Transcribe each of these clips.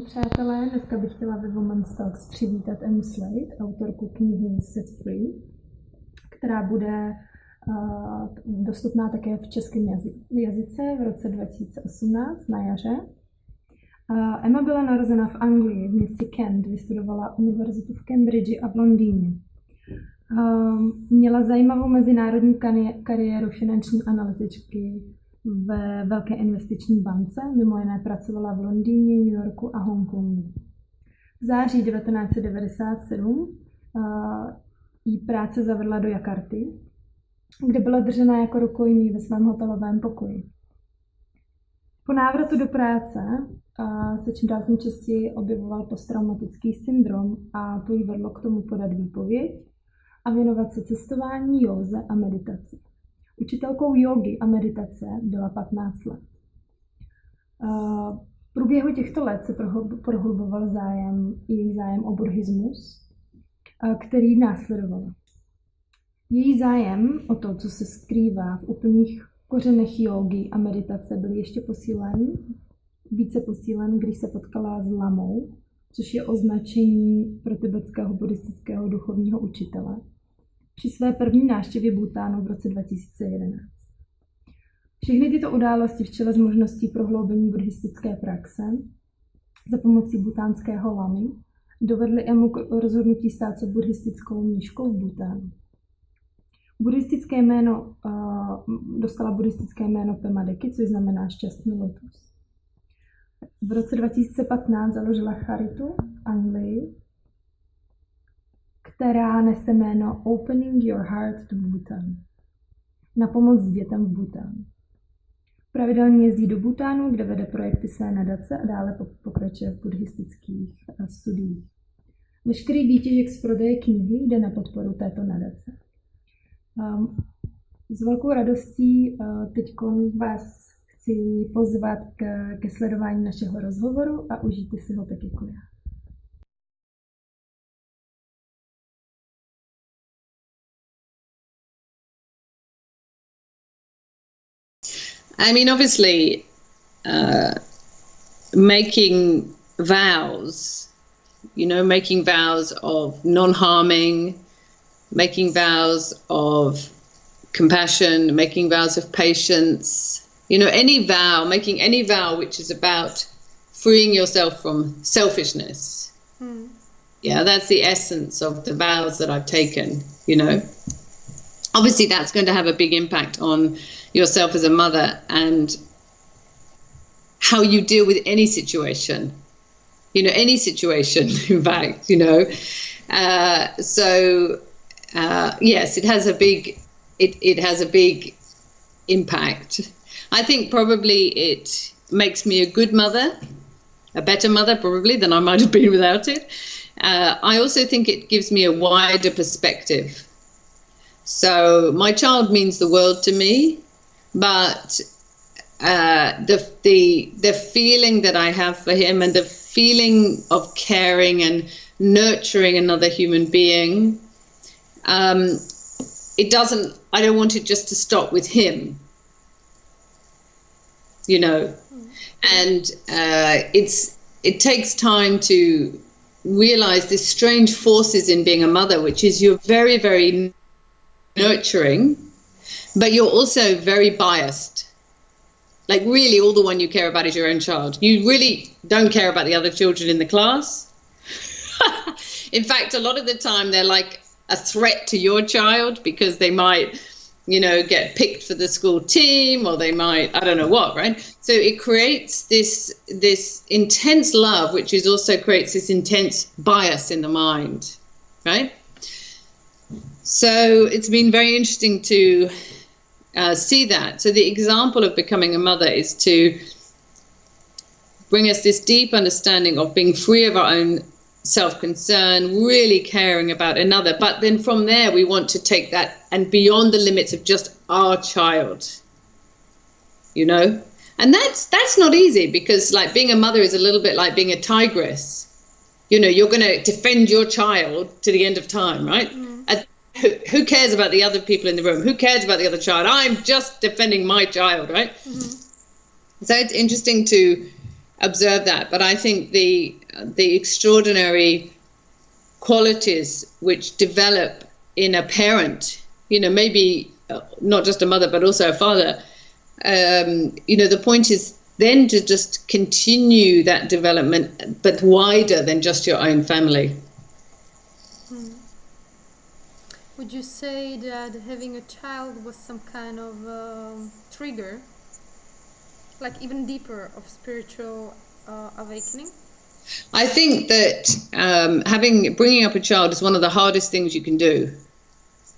přátelé, dneska bych chtěla ve Women's Talks přivítat Emma Slade, autorku knihy Set Free, která bude dostupná také v českém jazyce v roce 2018 na jaře. Emma byla narozena v Anglii, v městě Kent, vystudovala univerzitu v Cambridge a v Londýně. Měla zajímavou mezinárodní kariéru finanční analytičky ve velké investiční bance, mimo jiné pracovala v Londýně, New Yorku a Hongkongu. V září 1997 jí práce zavedla do Jakarty, kde byla držena jako rukojmí ve svém hotelovém pokoji. Po návratu do práce se čím dál tím častěji objevoval posttraumatický syndrom a to jí vedlo k tomu podat výpověď a věnovat se cestování, józe a meditaci. Učitelkou jógy a meditace byla 15 let. V průběhu těchto let se prohluboval její zájem o buddhismus, který následoval. Její zájem o to, co se skrývá v úplných kořenech jógy a meditace, byl ještě více posílen, když se potkala s lamou, což je označení pro tibetského buddhistického duchovního učitele, při své první návštěvě Bhutánu v roce 2011. Všechny tyto události v čele s možností prohloubení buddhistické praxe za pomocí bhutánského lamy dovedly Emmu k rozhodnutí stát se buddhistickou mniškou v Bhutánu. Dostala buddhistické jméno Pema Deki, což znamená šťastný lotus. V roce 2015 založila charitu v Anglii, která nese jméno Opening Your Heart to Bhutan, na pomoc dětem v Bhutánu. Pravidelně jezdí do Bhutánu, kde vede projekty své nadace a dále pokračuje v buddhistických studiích. Veškerý výtěžek z prodeje knihy jde na podporu této nadace. S velkou radostí teď vás chci pozvat ke sledování našeho rozhovoru a užijte si ho tak jako já. I mean, obviously, making vows, making vows of non-harming, making vows of compassion, making vows of patience, making any vow which is about freeing yourself from selfishness. Yeah, that's the essence of the vows that I've taken, Obviously, that's going to have a big impact on yourself as a mother and how you deal with any situation, any situation, in fact, yes, it has a big impact. I think probably it makes me a good mother, a better mother probably than I might have been without it. I also think it gives me a wider perspective. So my child means the world to me, but the feeling that I have for him and the feeling of caring and nurturing another human being, I don't want it just to stop with him, and it takes time to realize this strange forces in being a mother, which is you're very, very nurturing, but you're also very biased. Like really all the one you care about is your own child. You really don't care about the other children in the class. In fact, a lot of the time they're like a threat to your child because they might, get picked for the school team or they might, I don't know what, right? So it creates this intense love, which also creates this intense bias in the mind, right? So it's been very interesting to see that. So the example of becoming a mother is to bring us this deep understanding of being free of our own self-concern, really caring about another. But then from there, we want to take that and beyond the limits of just our child, And that's not easy because like being a mother is a little bit like being a tigress. You're going to defend your child to the end of time, right? Who cares about the other people in the room? Who cares about the other child? I'm just defending my child, right? So it's interesting to observe that. But I think the extraordinary qualities which develop in a parent, you know, maybe not just a mother but also a father, you know, the point is then to just continue that development but wider than just your own family. Would you say that having a child was some kind of trigger, like even deeper of spiritual awakening? I think that bringing up a child is one of the hardest things you can do.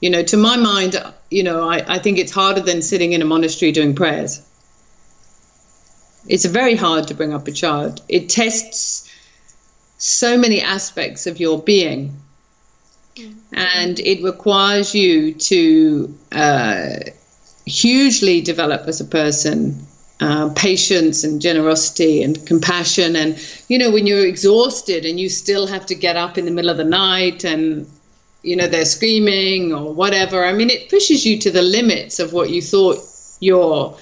You know, to my mind, you know, I think it's harder than sitting in a monastery doing prayers. It's very hard to bring up a child. It tests so many aspects of your being. And it requires you to hugely develop as a person, patience and generosity and compassion. And, you know, when you're exhausted and you still have to get up in the middle of the night and, you know, they're screaming or whatever, I mean, it pushes you to the limits of what you thought you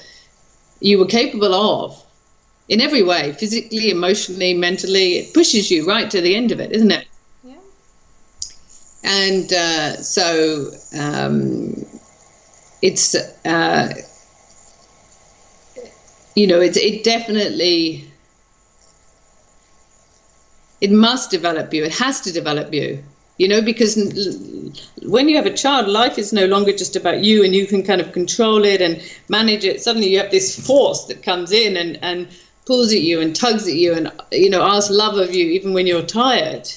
were capable of in every way, physically, emotionally, mentally. It pushes you right to the end of it, isn't it? And so it's, you know, it definitely, it must develop you. It has to develop you, you know, because when you have a child, life is no longer just about you and you can kind of control it and manage it. Suddenly you have this force that comes in and pulls at you and tugs at you and, you know, asks love of you even when you're tired.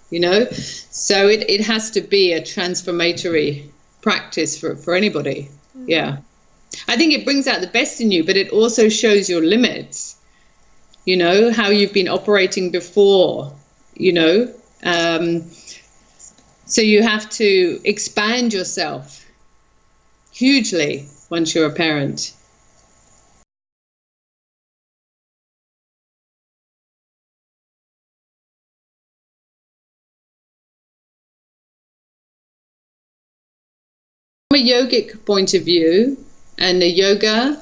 You know, so it has to be a transformatory practice for anybody. Yeah, I think it brings out the best in you, but it also shows your limits. You know, how you've been operating before. You know, so you have to expand yourself hugely once you're a parent. From a yogic point of view, and the yoga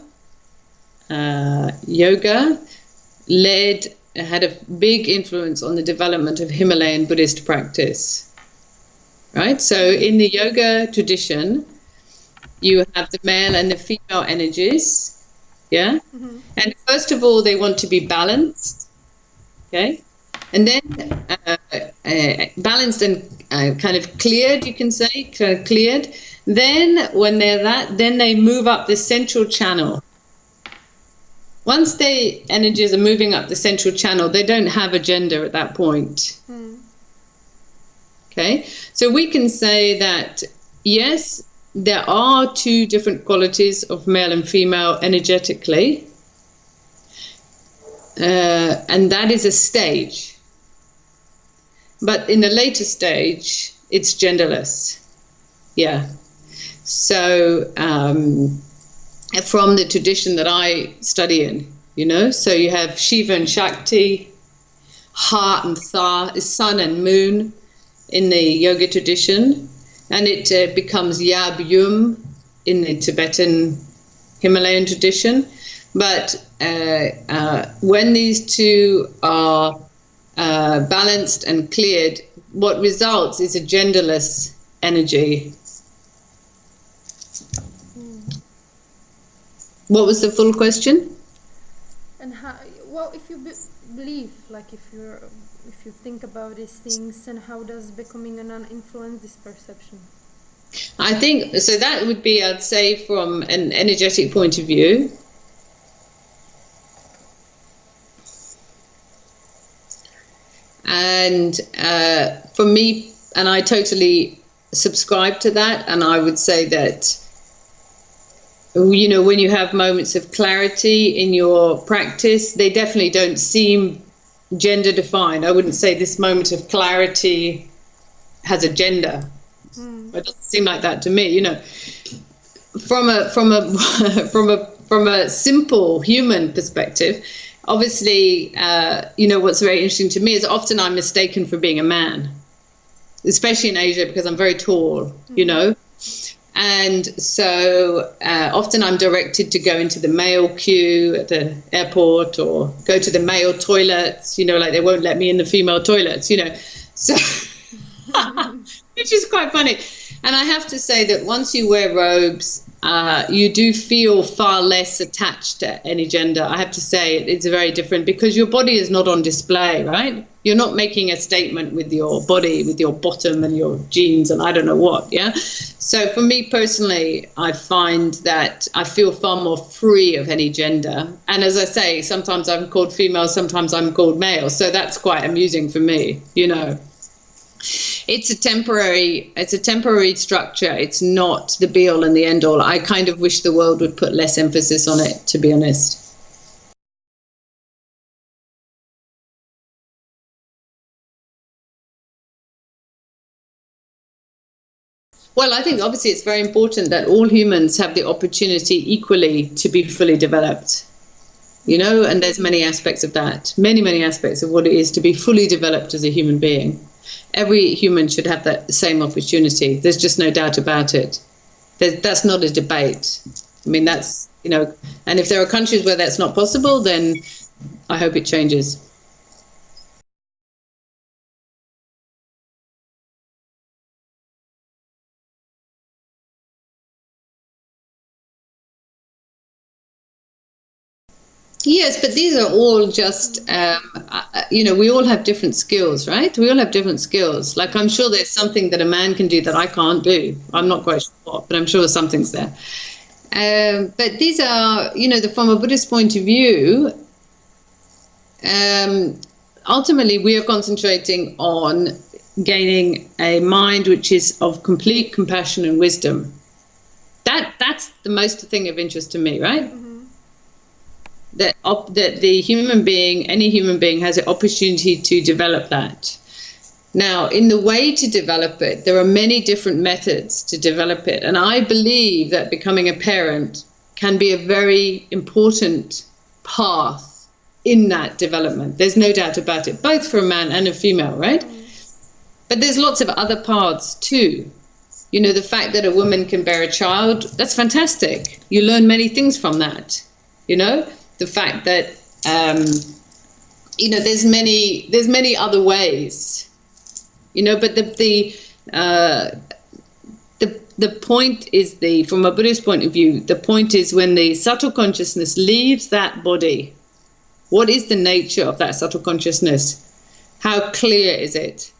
had a big influence on the development of Himalayan Buddhist practice, right? So in the yoga tradition, you have the male and the female energies, yeah? Mm-hmm. And first of all, they want to be balanced, okay? And then balanced and kind of cleared, you can say, kind of cleared. Then when they're then they move up the central channel. Once the energies are moving up the central channel, they don't have a gender at that point. Okay, so we can say that, yes, there are two different qualities of male and female energetically, and that is a stage. But in the later stage, it's genderless. Yeah. So from the tradition that I study in, you know, so you have Shiva and Shakti, Ha and Tha, sun and moon in the yoga tradition, and it becomes Yab Yum in the Tibetan Himalayan tradition. But when these two are balanced and cleared, what results is a genderless energy. What was the full question? And how, well, if you believe, like if you think about these things, and how does becoming a nun influence this perception? I think so. That would be, I'd say, from an energetic point of view. And for me, and I totally subscribe to that, and I would say that, you know, when you have moments of clarity in your practice, they definitely don't seem gender defined. I wouldn't say this moment of clarity has a gender. It doesn't seem like that to me, you know. From a simple human perspective, obviously, you know, what's very interesting to me is often I'm mistaken for being a man, especially in Asia, because I'm very tall, you know. And so often I'm directed to go into the male queue at the airport or go to the male toilets, like they won't let me in the female toilets, so which is quite funny. And I have to say that once you wear robes, you do feel far less attached to any gender. I have to say it's very different because your body is not on display, right? You're not making a statement with your body, with your bottom and your jeans and I don't know what, yeah? So for me personally, I find that I feel far more free of any gender. And as I say, sometimes I'm called female, sometimes I'm called male. So that's quite amusing for me, It's a temporary structure. It's not the be all and the end all. I kind of wish the world would put less emphasis on it, to be honest. Well, I think obviously it's very important that all humans have the opportunity equally to be fully developed, and there's many aspects of that, many aspects of what it is to be fully developed as a human being. Every human should have that same opportunity. There's just no doubt about it. That's not a debate. I mean, that's, and if there are countries where that's not possible, then I hope it changes. Yes, but these are all just, we all have different skills, right? We all have different skills. Like, I'm sure there's something that a man can do that I can't do. I'm not quite sure what, but I'm sure something's there. But these are, from a Buddhist point of view, ultimately we are concentrating on gaining a mind which is of complete compassion and wisdom. That's the most thing of interest to me, right? Mm-hmm. That the human being, any human being, has an opportunity to develop that. Now, in the way to develop it, there are many different methods to develop it. And I believe that becoming a parent can be a very important path in that development. There's no doubt about it, both for a man and a female, right? But there's lots of other paths too. The fact that a woman can bear a child, that's fantastic. You learn many things from that, The fact that, there's many other ways, but the point is from a Buddhist point of view, the point is when the subtle consciousness leaves that body, what is the nature of that subtle consciousness? How clear is it?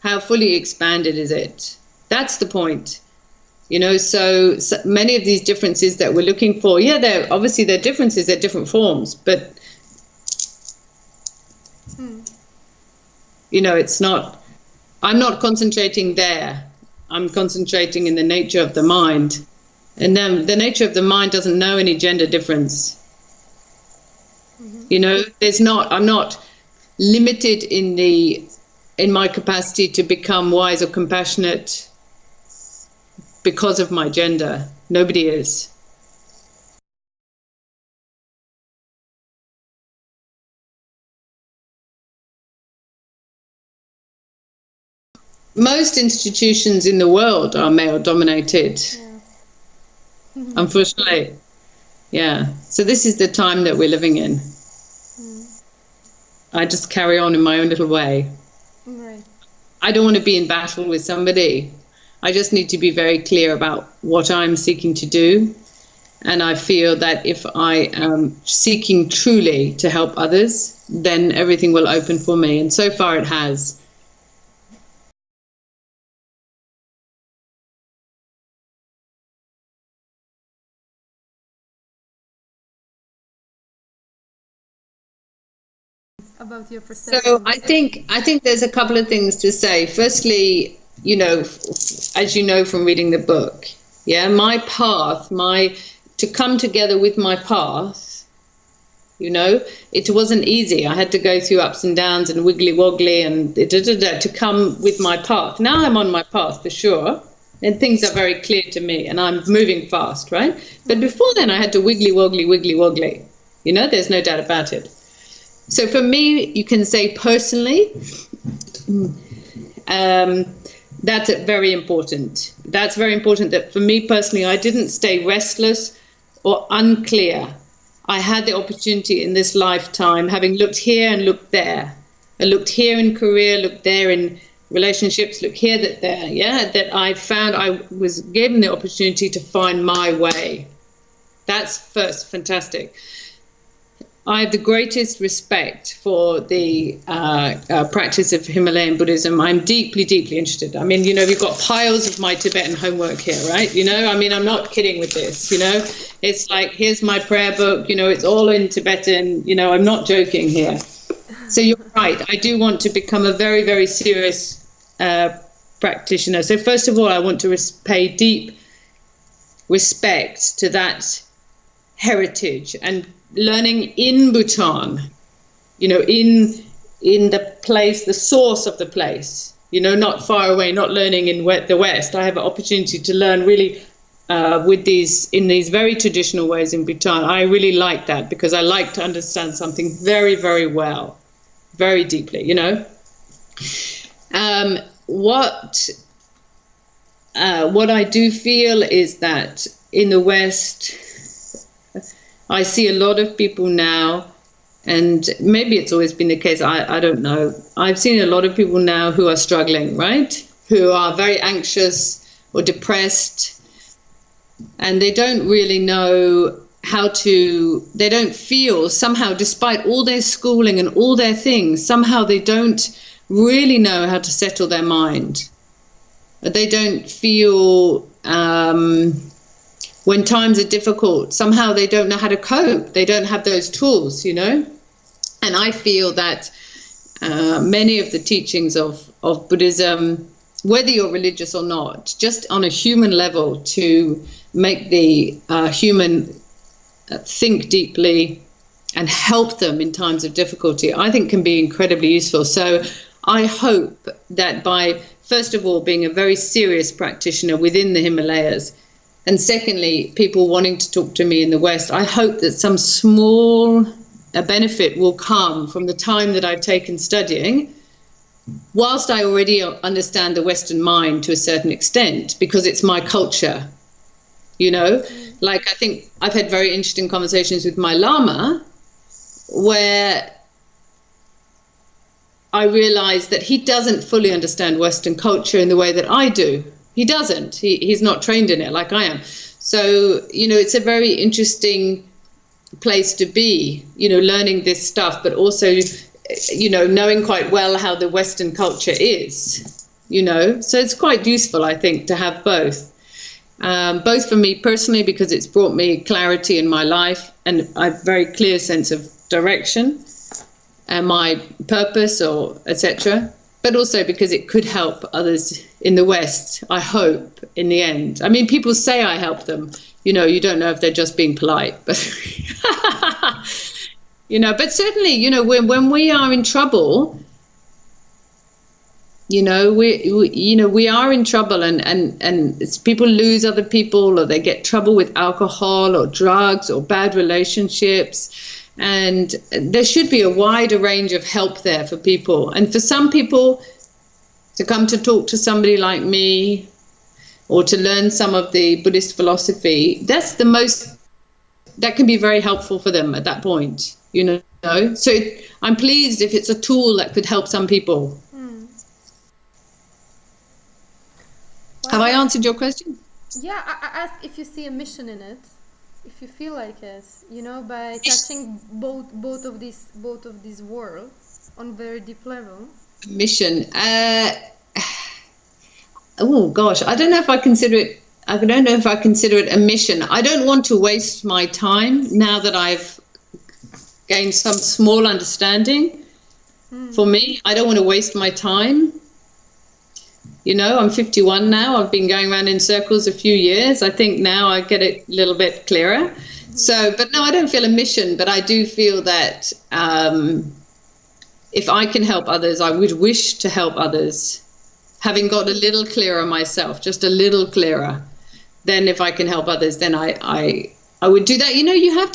How fully expanded is it? That's the point. So many of these differences that we're looking for, they're differences, they're different forms, but, it's not, I'm not concentrating there. I'm concentrating in the nature of the mind. And then the nature of the mind doesn't know any gender difference. Mm-hmm. I'm not limited in my capacity to become wise or compassionate because of my gender. Nobody is. Most institutions in the world are male dominated. Yeah. Unfortunately. Yeah. So this is the time that we're living in. I just carry on in my own little way. Right. I don't want to be in battle with somebody. I just need to be very clear about what I'm seeking to do. And I feel that if I am seeking truly to help others, then everything will open for me. And so far it has. About your perception. So I think there's a couple of things to say. Firstly, as you know from reading the book, my path, to come together with my path, it wasn't easy. I had to go through ups and downs and wiggly woggly and to come with my path. Now I'm on my path for sure, and things are very clear to me, and I'm moving fast, right? But before then, I had to wiggly woggly. There's no doubt about it. So for me, you can say personally, That's very important. That's very important that for me personally, I didn't stay restless or unclear. I had the opportunity in this lifetime, having looked here and looked there. I looked here in career, looked there in relationships, look here, that there, that I found I was given the opportunity to find my way. That's first fantastic. I have the greatest respect for the practice of Himalayan Buddhism. I'm deeply, deeply interested. I mean, we've got piles of my Tibetan homework here, right? I mean, I'm not kidding with this, It's like, here's my prayer book, it's all in Tibetan, I'm not joking here. So you're right. I do want to become a very, very serious practitioner. So first of all, I want to pay deep respect to that heritage and learning in Bhutan, in the place, the source of the place, not far away, not learning in the West. I have an opportunity to learn really in these very traditional ways in Bhutan. I really like that because I like to understand something very, very well, very deeply, What I do feel is that in the West, I see a lot of people now, and maybe it's always been the case, I don't know. I've seen a lot of people now who are struggling, right? Who are very anxious or depressed, and they don't really know they don't feel, somehow, despite all their schooling and all their things, somehow they don't really know how to settle their mind. They don't feel, when times are difficult, somehow they don't know how to cope. They don't have those tools, And I feel that many of the teachings of Buddhism, whether you're religious or not, just on a human level, to make the human think deeply and help them in times of difficulty, I think can be incredibly useful. So I hope that by, first of all, being a very serious practitioner within the Himalayas, and secondly, people wanting to talk to me in the West, I hope that some small benefit will come from the time that I've taken studying, whilst I already understand the Western mind to a certain extent, because it's my culture, Like, I think I've had very interesting conversations with my Lama, where I realized that he doesn't fully understand Western culture in the way that I do. He doesn't. He's not trained in it like I am. So, it's a very interesting place to be, learning this stuff, but also, knowing quite well how the Western culture is, So it's quite useful, I think, to have both. Both for me personally, because it's brought me clarity in my life and a very clear sense of direction and my purpose, or etc. But also because it could help others in the West, I hope, in the end. I mean, people say I help them. You don't know if they're just being polite, but but certainly, when we are in trouble, we are in trouble, and it's people lose other people, or they get trouble with alcohol or drugs or bad relationships. And there should be a wider range of help there for people. And for some people to come to talk to somebody like me, or to learn some of the Buddhist philosophy, that can be very helpful for them at that point, So I'm pleased if it's a tool that could help some people. Have I answered your question? Yeah, I asked if you see a mission in it, if you feel like it, by touching both of these worlds on very deep level. Mission. Oh gosh, I don't know if I consider it. I don't know if I consider it a mission. I don't want to waste my time now that I've gained some small understanding. For me, I don't want to waste my time. I'm 51 now. I've been going around in circles a few years. I think now I get it a little bit clearer. So, but no, I don't feel a mission, but I do feel that if I can help others, I would wish to help others. Having got a little clearer myself, just a little clearer, then if I can help others, then I would do that. You have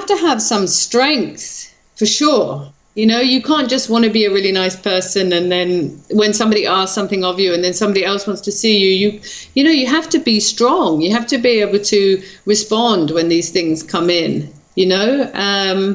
to have some strength, for sure. You know, you can't just want to be a really nice person, and then when somebody asks something of you and then somebody else wants to see you, you know, you have to be strong. You have to be able to respond when these things come in, you know.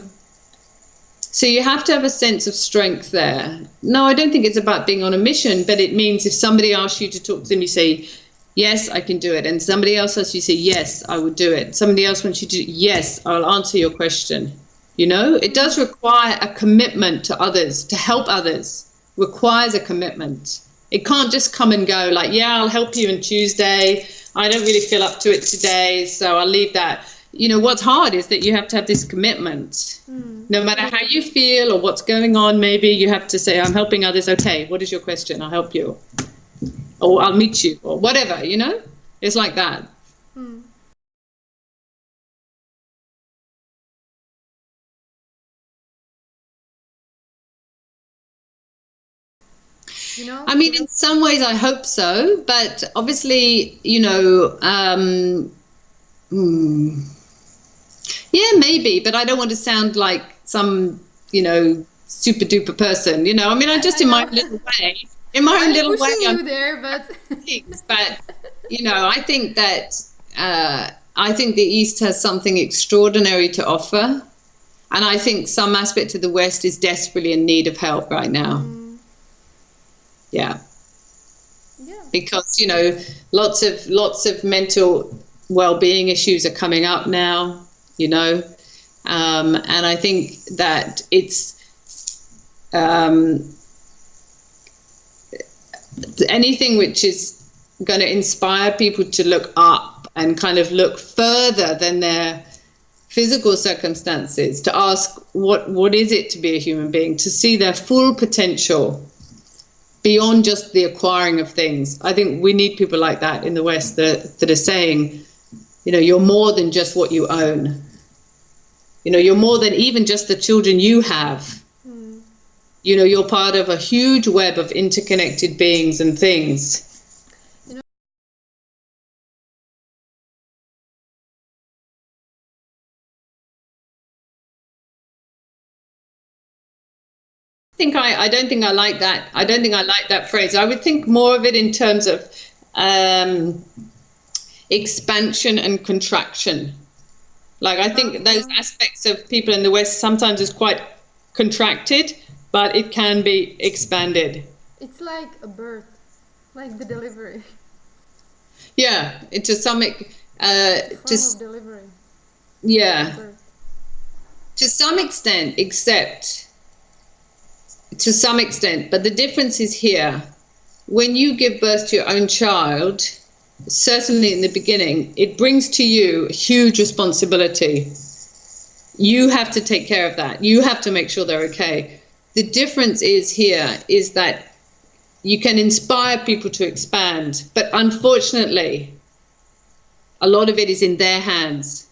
So you have to have a sense of strength there. No, I don't think it's about being on a mission, but it means if somebody asks you to talk to them, you say, yes, I can do it. And somebody else asks you, say, yes, I would do it. Somebody else wants you to, yes, I'll answer your question. You know, it does require a commitment to others, to help others, requires a commitment. It can't just come and go like, yeah, I'll help you on Tuesday. I don't really feel up to it today, so I'll leave that. You know, what's hard is that you have to have this commitment. No matter how you feel or what's going on, maybe you have to say, I'm helping others. Okay, what is your question? I'll help you. Or I'll meet you, or whatever, you know? It's like that. You know? I mean, in some ways I hope so, but obviously, you know, yeah, maybe, but I don't want to sound like some, you know, super duper person, you know. I mean, I'm just in my little way. In my own little way, I'm there, but you know, I think that I think the East has something extraordinary to offer, and I think some aspect of the West is desperately in need of help right now. Yeah, because you know, lots of mental well-being issues are coming up now. You know, and I think that it's anything which is going to inspire people to look up and kind of look further than their physical circumstances, to ask what is it to be a human being, to see their full potential beyond just the acquiring of things. I think we need people like that in the West that are saying, you know, you're more than just what you own. You know, you're more than even just the children you have. You know, you're part of a huge web of interconnected beings and things. I don't think I like that. I don't think I like that phrase. I would think more of it in terms of expansion and contraction. Like, I think those aspects of people in the West sometimes is quite contracted, but it can be expanded. It's like a birth, like the delivery. Yeah, to some of delivery. Yeah, Birth. to some extent, to some extent, but the difference is here. When you give birth to your own child, certainly in the beginning, it brings to you a huge responsibility. You have to take care of that. You have to make sure they're okay. The difference is here is that you can inspire people to expand, but unfortunately, a lot of it is in their hands.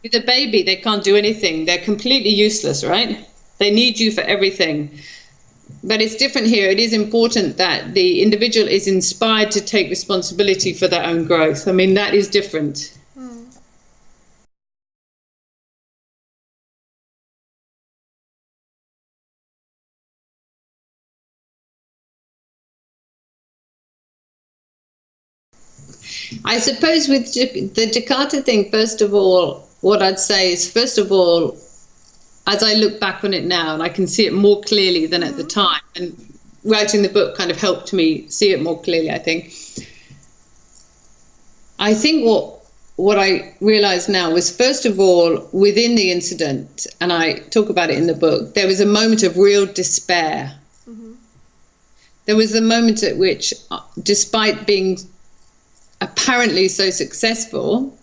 With a baby, they can't do anything. They're completely useless, right? They need you for everything. But it's different here. It is important that the individual is inspired to take responsibility for their own growth. I mean, that is different. I suppose with the Jakarta thing, first of all, what I'd say is, first of all, as I look back on it now, and I can see it more clearly than at the time, and writing the book kind of helped me see it more clearly, I think. I think what I realized now was, first of all, within the incident, and I talk about it in the book, there was a moment of real despair. There was a moment at which, despite being apparently so successful,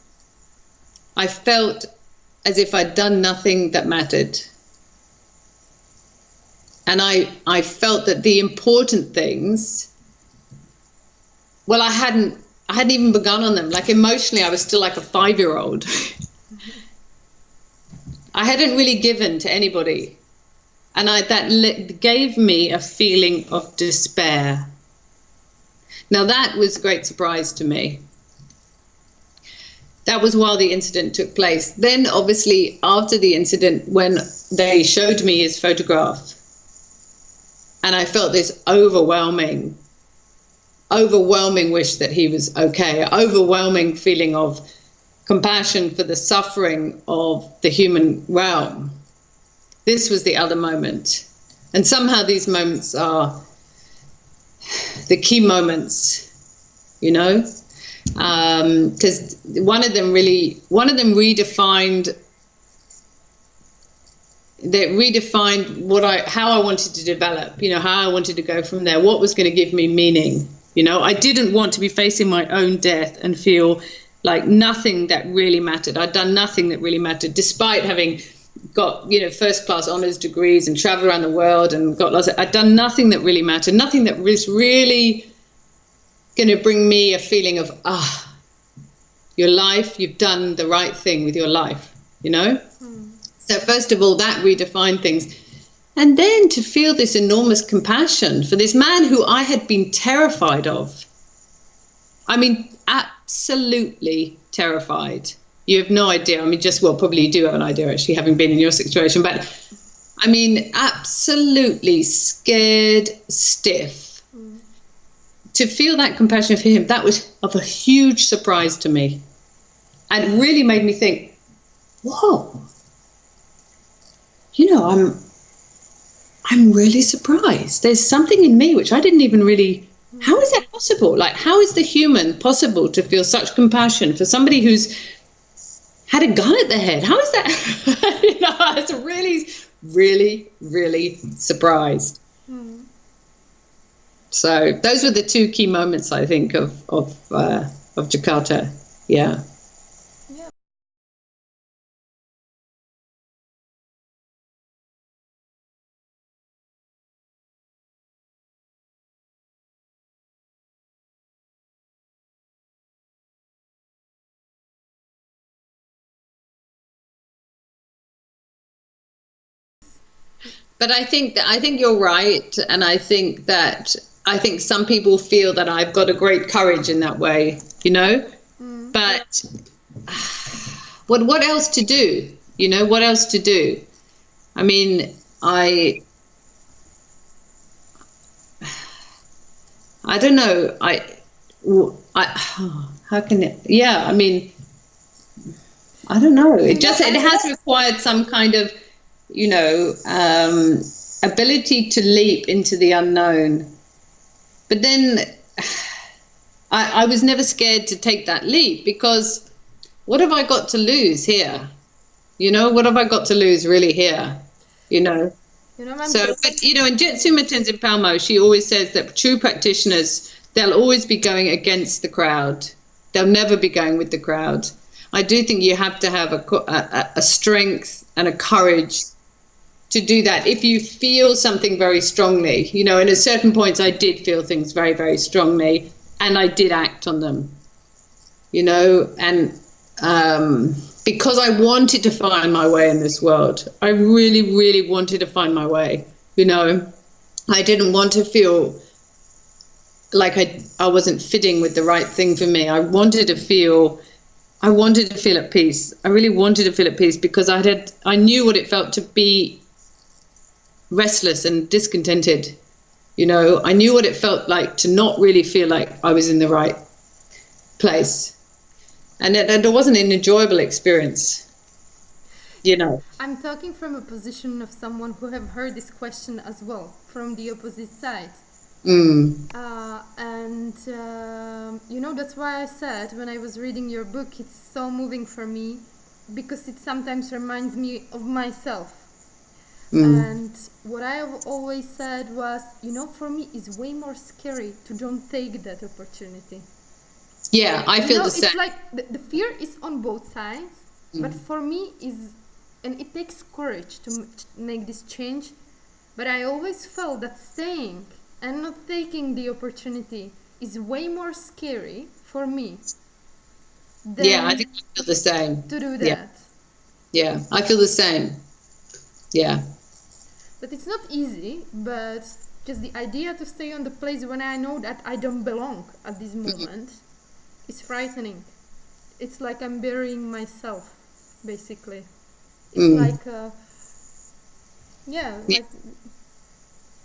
I felt as if I'd done nothing that mattered. And I felt that the important things, well, I hadn't even begun on them. Like, emotionally, I was still like a 5-year-old. I hadn't really given to anybody. And that gave me a feeling of despair. Now, that was a great surprise to me. That was while the incident took place. Then, obviously, after the incident, when they showed me his photograph, and I felt this overwhelming wish that he was okay, overwhelming feeling of compassion for the suffering of the human realm. This was the other moment. And somehow these moments are the key moments, you know? Because one of them redefined how I wanted to develop, you know, how I wanted to go from there, what was going to give me meaning. You know, I didn't want to be facing my own death and feel like nothing that really mattered. I'd done nothing that really mattered, despite having got, you know, first class honors degrees and traveled around the world and got lots of, I'd done nothing that really mattered, nothing that was really going to bring me a feeling of, your life, you've done the right thing with your life, you know? So first of all, that redefined things. And then to feel this enormous compassion for this man who I had been terrified of. I mean, absolutely terrified. You have no idea. I mean, probably you do have an idea, actually, having been in your situation. But, I mean, absolutely scared stiff. To feel that compassion for him, that was of a huge surprise to me. And it really made me think, whoa, you know, I'm really surprised. There's something in me which I didn't even really, how is that possible? Like, how is the human possible to feel such compassion for somebody who's had a gun at their head? How is that? You know, I was really, really, really surprised. So those were the two key moments, I think, of Jakarta. Yeah. But I think you're right, and I think some people feel that I've got a great courage in that way, you know. But what else to do? You know, what else to do? I mean, I don't know. How can it? Yeah, I mean, I don't know. It has required some kind of, you know, ability to leap into the unknown. But then I was never scared to take that leap, because what have I got to lose here? You know, what have I got to lose really here? You know? So, but, you know, in Jetsuma Tenzin Palmo, she always says that true practitioners, they'll always be going against the crowd. They'll never be going with the crowd. I do think you have to have a strength and a courage to do that. If you feel something very strongly, you know, and at certain points I did feel things very, very strongly, and I did act on them, you know, and because I wanted to find my way in this world. I really, really wanted to find my way, you know. I didn't want to feel like I wasn't fitting with the right thing for me. I wanted to feel at peace. I really wanted to feel at peace, because I knew what it felt to be restless and discontented. You know, I knew what it felt like to not really feel like I was in the right place. And it wasn't an enjoyable experience, you know. I'm talking from a position of someone who have heard this question as well, from the opposite side. You know, that's why I said when I was reading your book, it's so moving for me, because it sometimes reminds me of myself. And what I have always said was, you know, for me it's way more scary to don't take that opportunity. Yeah, I feel the same. It's like the fear is on both sides, but for me and it takes courage to make this change, but I always felt that staying and not taking the opportunity is way more scary for me. Yeah, I think I feel the same. To do that. Yeah, I feel the same. Yeah. But it's not easy, but just the idea to stay on the place when I know that I don't belong at this moment is frightening. it's like I'm burying myself, basically. It's like like.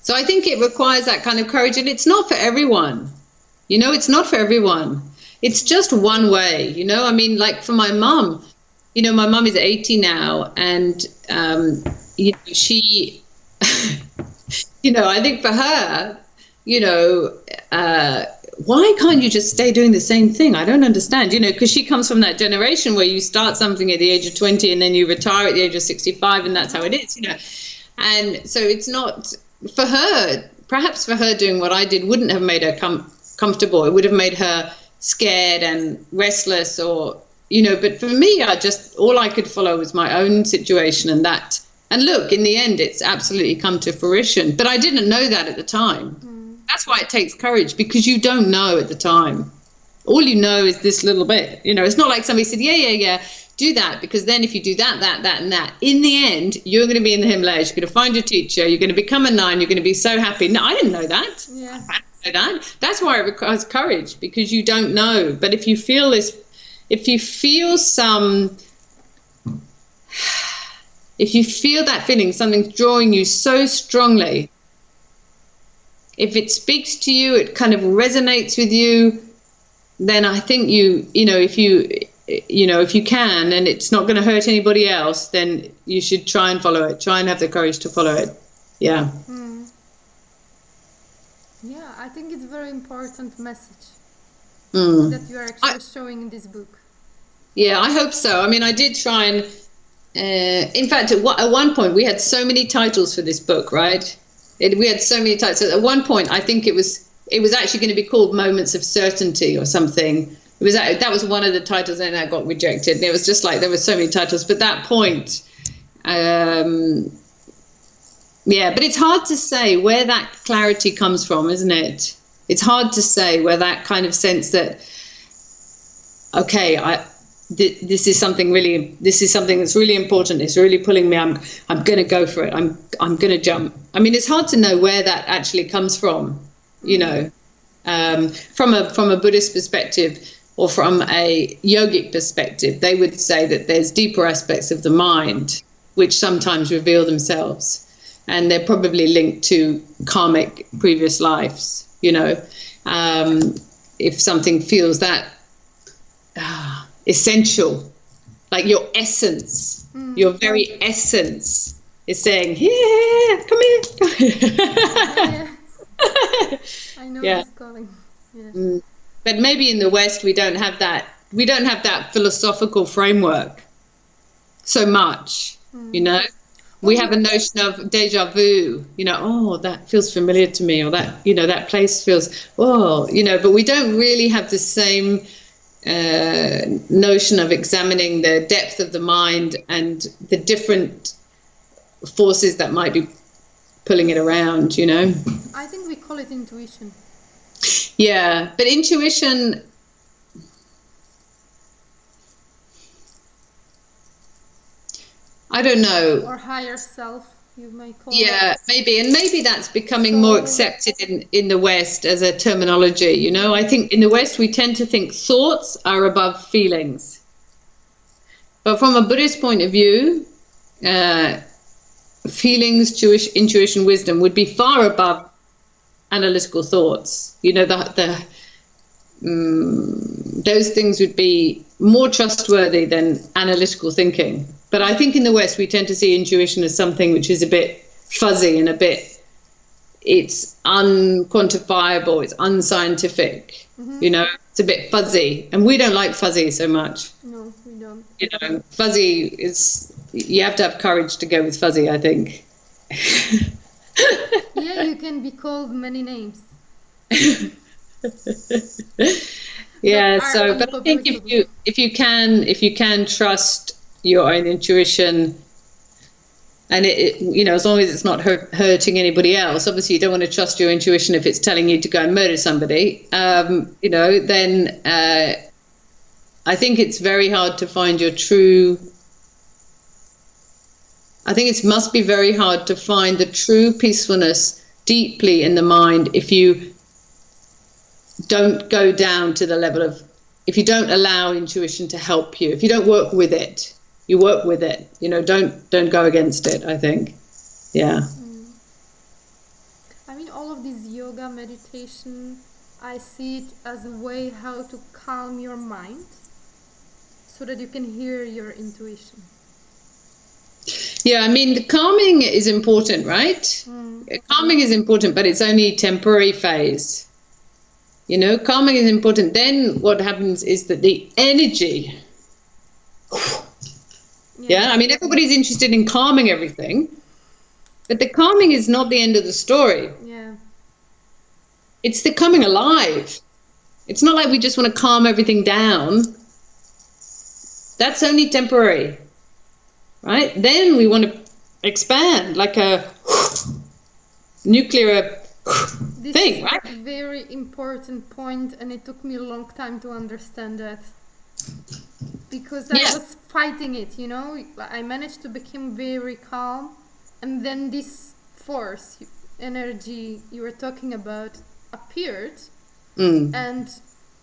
So I think it requires that kind of courage, and it's not for everyone. You know, it's not for everyone. It's just one way, you know. I mean, like for my mum, you know, my mum is 80 now, and you know, she, you know, I think for her, you know, why can't you just stay doing the same thing? I don't understand, you know, because she comes from that generation where you start something at the age of 20 and then you retire at the age of 65, and that's how it is, you know. And so it's not for her. Perhaps for her, doing what I did wouldn't have made her comfortable. It would have made her scared and restless, or, you know. But for me, all I could follow was my own situation, and that. And look, in the end, it's absolutely come to fruition. But I didn't know that at the time. That's why it takes courage, because you don't know at the time. All you know is this little bit. You know, it's not like somebody said, yeah, do that, because then if you do that, and that, in the end, you're going to be in the Himalayas, you're going to find your teacher, you're going to become a nun, you're going to be so happy. No, I didn't know that. Yeah. I didn't know that. That's why it requires courage, because you don't know. But if you feel this, if you feel that feeling, something's drawing you so strongly, if it speaks to you, it kind of resonates with you, then I think if you can, and it's not going to hurt anybody else, then you should try and follow it. Try and have the courage to follow it. Yeah. Yeah, I think it's a very important message that you are actually showing in this book. Yeah, I hope so. I mean, I did try and, in fact, at one point we had so many titles for this book, right? We had so many titles. At one point, I think it was actually going to be called Moments of Certainty or something. That was one of the titles, and that got rejected. And it was just like there were so many titles. But that point, but it's hard to say where that clarity comes from, isn't it? It's hard to say where that kind of sense that, okay, this is something that's really important. It's really pulling me. I'm going to go for it. I'm going to jump. I mean, it's hard to know where that actually comes from, you know, from a Buddhist perspective or from a yogic perspective. They would say that there's deeper aspects of the mind which sometimes reveal themselves, and they're probably linked to karmic previous lives, you know. If something feels that essential, like your essence, your very essence is saying, yeah, come here. I know it's calling. Yeah. But maybe in the West we don't have that. We don't have that philosophical framework so much, you know. We have a notion of deja vu, you know, oh, that feels familiar to me, or that, you know, that place feels, oh, you know, but we don't really have the same notion of examining the depth of the mind and the different forces that might be pulling it around, you know. I think we call it intuition. Yeah, but intuition, I don't know. Or higher self, you might call it. Yeah, maybe. And maybe that's becoming more accepted in the West as a terminology, you know. I think in the West we tend to think thoughts are above feelings. But from a Buddhist point of view, feelings, Jewish intuition, wisdom would be far above analytical thoughts. You know, those things would be more trustworthy than analytical thinking. But I think in the West we tend to see intuition as something which is a bit fuzzy and it's unquantifiable, it's unscientific, you know, it's a bit fuzzy. And we don't like fuzzy so much. No, we don't. You know, fuzzy is, you have to have courage to go with fuzzy, I think. Yeah, you can be called many names. Yeah, but I think if you can trust your own intuition, and it you know, as long as it's not hurting anybody else. Obviously you don't want to trust your intuition if it's telling you to go and murder somebody, you know, then I think it's very hard to find your true, I think it must be very hard to find the true peacefulness deeply in the mind if you don't go down to the level of if you don't allow intuition to help you, if you don't work with it, you work with it. You know, don't go against it, I think. Yeah. I mean, all of this yoga meditation, I see it as a way how to calm your mind so that you can hear your intuition. Yeah, I mean, the calming is important, right? Calming is important, but it's only temporary phase. You know, calming is important. Then what happens is that the energy, I mean, everybody's interested in calming everything, but the calming is not the end of the story. Yeah. It's the coming alive. It's not like we just want to calm everything down. That's only temporary, right? Then we want to expand like a nuclear this thing, is right? a very important point, and it took me a long time to understand that. Because I was fighting it, you know. I managed to become very calm, and then this force, energy you were talking about appeared, and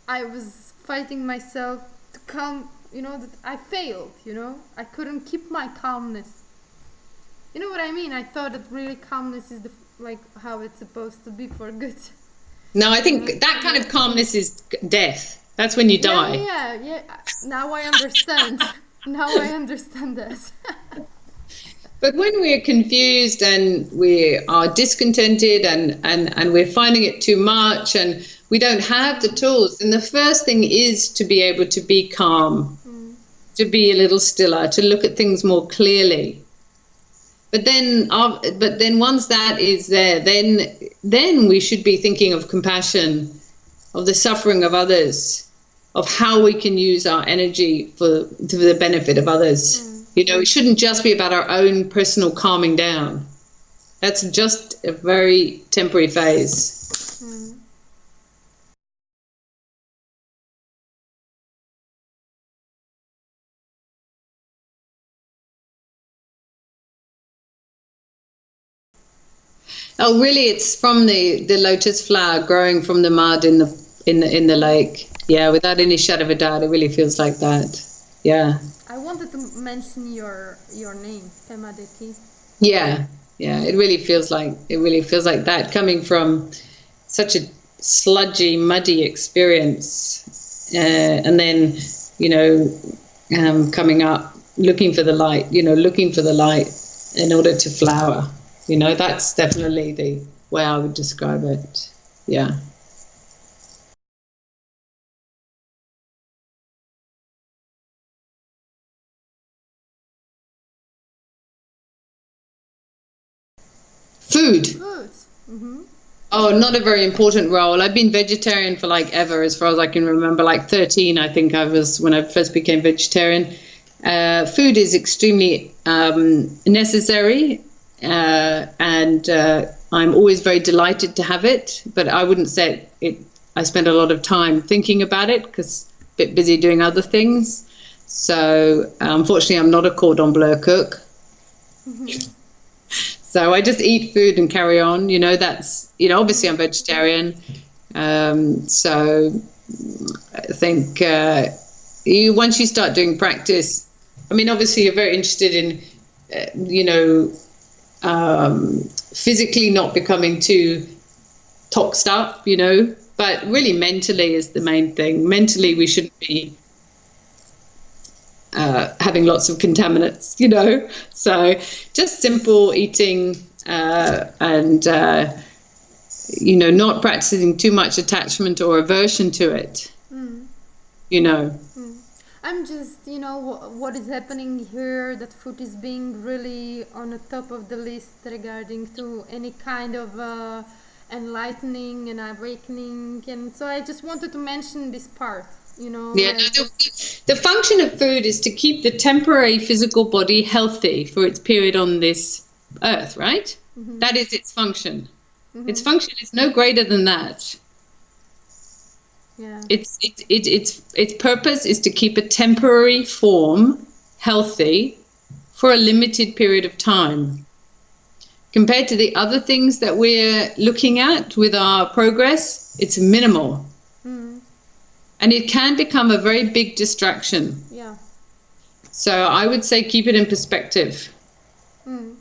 I was fighting myself to calm, you know, that I failed, you know. I couldn't keep my calmness. You know what I mean? I thought that really calmness is like how it's supposed to be for good. No, I think that kind of calmness is death. That's when you die. Yeah. Now I understand. Now I understand that. But when we're confused and we are discontented and we're finding it too much and we don't have the tools, then the first thing is to be able to be calm, to be a little stiller, to look at things more clearly. But then once that is there, then we should be thinking of compassion, of the suffering of others, of how we can use our energy to the benefit of others. You know, it shouldn't just be about our own personal calming down. That's just a very temporary phase. Oh, really? It's from the lotus flower growing from the mud in the lake. Yeah, without any shadow of a doubt, it really feels like that. Yeah. I wanted to mention your name, Pema Deki. Yeah. It really feels like that, coming from such a sludgy, muddy experience, and then coming up, looking for the light. In order to flower. You know, that's definitely the way I would describe it. Yeah. Food. Mm-hmm. Oh, not a very important role. I've been vegetarian for like ever, as far as I can remember. Like 13, I think I was when I first became vegetarian. Food is extremely necessary, and I'm always very delighted to have it. But I wouldn't say it. I spend a lot of time thinking about it because I'm a bit busy doing other things. So unfortunately, I'm not a cordon bleu cook. Mm-hmm. So I just eat food and carry on. You know, obviously I'm vegetarian. So I think once you start doing practice, I mean, obviously you're very interested in, physically not becoming too toxed up, but really mentally is the main thing. Mentally, we shouldn't be having lots of contaminants, so just simple eating and not practicing too much attachment or aversion to it. I'm just what is happening here, that food is being really on the top of the list regarding to any kind of enlightening and awakening, and so I just wanted to mention this part. The function of food is to keep the temporary physical body healthy for its period on this earth, right? Mm-hmm. That is its function. Mm-hmm. Its function is no greater than that. Yeah. Its purpose is to keep a temporary form healthy for a limited period of time. Compared to the other things that we're looking at with our progress, it's minimal. And it can become a very big distraction. Yeah. So I would say keep it in perspective. Mm.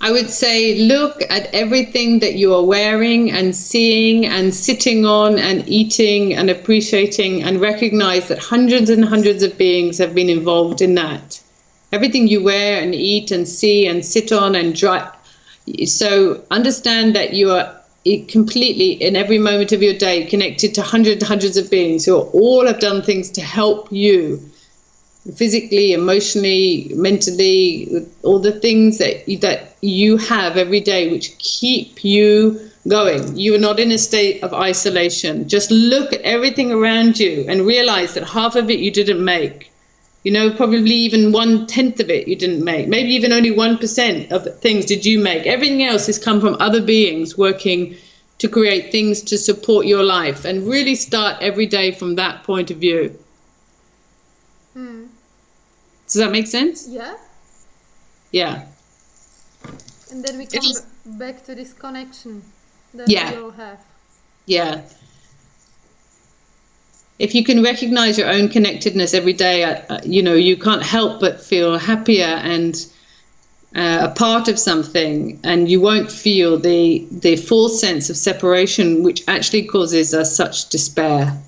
I would say look at everything that you are wearing and seeing and sitting on and eating and appreciating, and recognize that hundreds and hundreds of beings have been involved in that. Everything you wear and eat and see and sit on and drive. So understand that you are completely, in every moment of your day, connected to hundreds and hundreds of beings who all have done things to help you. Physically, emotionally, mentally, all the things that you have every day which keep you going. You are not in a state of isolation. Just look at everything around you and realize that half of it you didn't make. You know, probably even 1/10 of it you didn't make. Maybe even only 1% of things did you make. Everything else has come from other beings working to create things to support your life, and really start every day from that point of view. Mm. Does that make sense? Yeah. Yeah. And then we come back to this connection that Yeah. we all have. Yeah. If you can recognize your own connectedness every day, you know, you can't help but feel happier and a part of something, and you won't feel the false sense of separation, which actually causes us such despair.